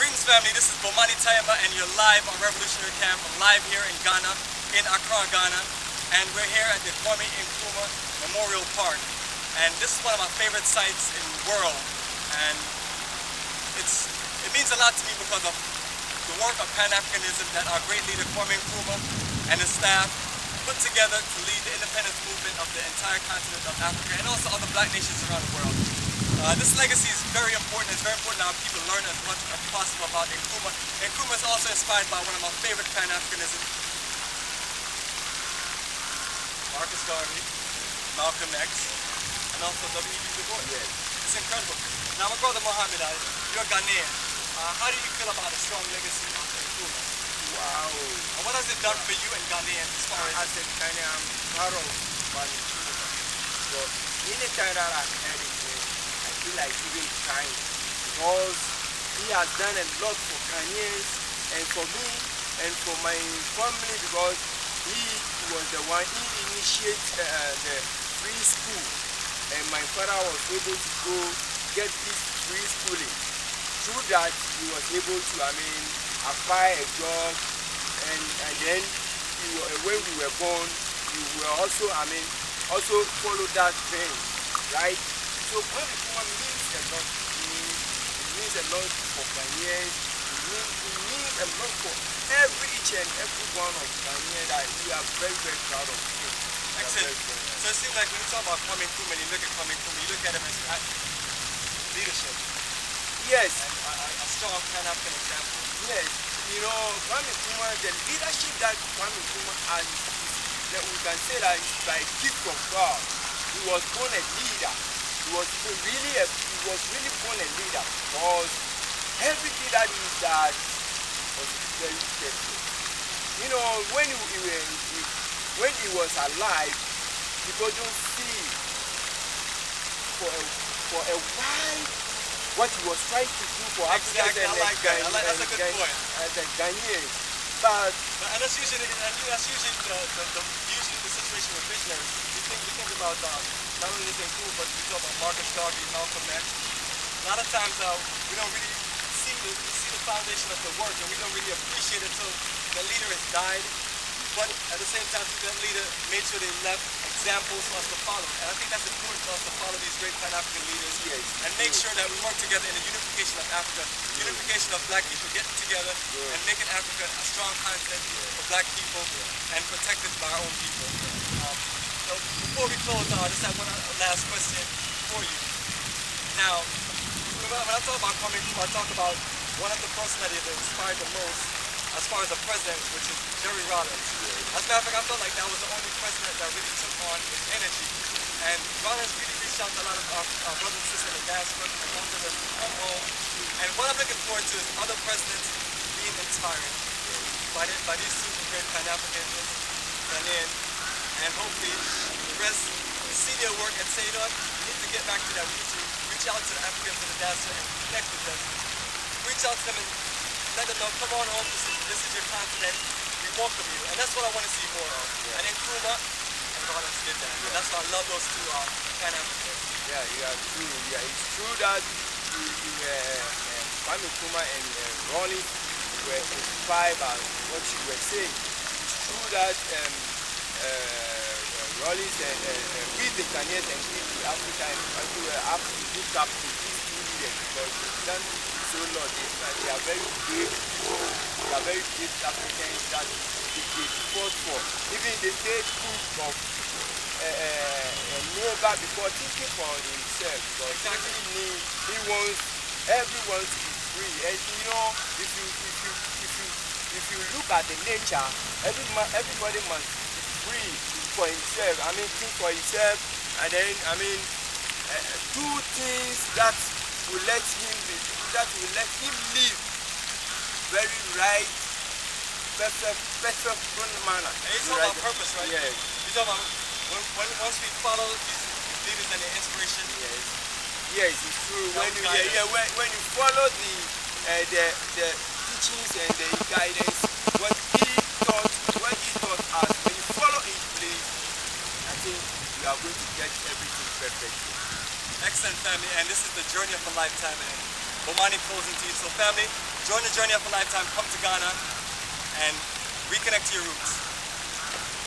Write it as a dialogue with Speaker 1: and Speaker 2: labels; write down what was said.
Speaker 1: Greetings family, this is Bomani Tayamba and you're live on Revolutionary Camp. I'm live here in Ghana, in Accra, Ghana. And we're here at the Kwame Nkrumah Memorial Park. And this is one of my favorite sites in the world. And it means a lot to me because of the work of Pan-Africanism that our great leader Kwame Nkrumah and his staff put together to lead the independence movement of the entire continent of Africa and also other black nations around the world. This legacy is very important. It's very important that our people learn as much as possible about Nkrumah. Nkrumah is also inspired by one of my favorite Pan-Africanism, Marcus Garvey, Malcolm X, and also W.E.B. Du Bois.
Speaker 2: Yes.
Speaker 1: It's incredible. Now, my brother Mohammed, you're Ghanaian. How do you feel about the strong legacy of Nkrumah?
Speaker 2: Wow.
Speaker 1: And what has it done for you and Ghanaians as far as...
Speaker 2: As a Ghanaian, I'm proud of Nkrumah. So, anytime that I heard it, I feel like even crying because he has done a lot for Ghanaians and for me and for my family because he was the one, he initiated the free school and my father was able to go get this free schooling. Through that, he was able to, acquire a job and then when we were born, we were also, also follow that trend, right? So Kwame Nkrumah means a lot to me. It means a lot for Ghanaians. It means a lot for each and every one of Ghanaians that we are very, very proud of him.
Speaker 1: Excellent. So it seems like when you talk about Kwame Nkrumah and you look at Kwame Nkrumah, you look at him as leadership.
Speaker 2: Yes.
Speaker 1: And a strong Pan-African example.
Speaker 2: Yes. You know, Kwame Nkrumah, the leadership that Kwame Nkrumah has, that we can say that is by gift from God. He was born a leader. He was really born a leader because everything that he did was very careful. You know, when he was alive, people don't see for a while what he was trying to do for Africa.
Speaker 1: Exactly, I like that. That's a good point.
Speaker 2: As a Ghanaian. But
Speaker 1: and that's usually the situation with visionaries. You think about not only this Nkrumah, but we talk about Marcus Garvey, Malcolm X. A lot of times we don't really see the foundation of the work, and we don't really appreciate it until the leader has died. But at the same time, that leader made sure they left examples for us to follow. And I think that's important for us to follow these great Pan-African leaders and make sure that we work together in the unification of Africa, unification of black people getting together and making Africa a strong continent for black people and protected by our own people. So before we close, I just have one last question for you. Now, when I talk about Kwame Nkrumah, I talk about one of the personalities that inspired the most as far as a president, which is Jerry Rawlings. As a matter of fact, I felt like that was the only president that really took on his energy. And Rawlings really reached out to a lot of our brothers and sisters in the diaspora and wanted them to come home. And what I'm looking forward to is other presidents being inspired by these two great Pan-Africans Ghanaian, and hopefully the rest see their work and say, you know what, we need to get back to that. We need to reach out to the Africans in the diaspora and connect with them. Reach out to them and let them know, come on home, this is your continent, we welcome you. And that's what I want to see more of. And Nkrumah and Rawlings did that. And that's why I love those two Pan-Africans.
Speaker 2: yeah, you are true. Yeah, it's true that Kwame Nkrumah and Rawlings were inspired by what you were saying. It's true that Rawlings and we the Ghanaians and we the Africans have to look up to these two leaders because they've done so lot. They are very brave people. They are very brave Africans that they fought for. Even the state group of a neighbor before thinking for himself because he wants everyone to be free. And you know, if you look at the nature, everybody must be free for himself. Think for himself, and then do things that will let him live very right, perfect manner.
Speaker 1: And you talk about purpose, right?
Speaker 2: Yes.
Speaker 1: You talk about once we follow these leaders and their inspiration.
Speaker 2: Yes, it's true. When you follow the teachings and the guidance, what he taught us, when you follow it, please, I think you are going to get everything perfectly.
Speaker 1: Excellent, family, and this is the journey of a lifetime. And Bomani closing to you. So, family, Join the journey of a lifetime. Come to Ghana and reconnect to your roots.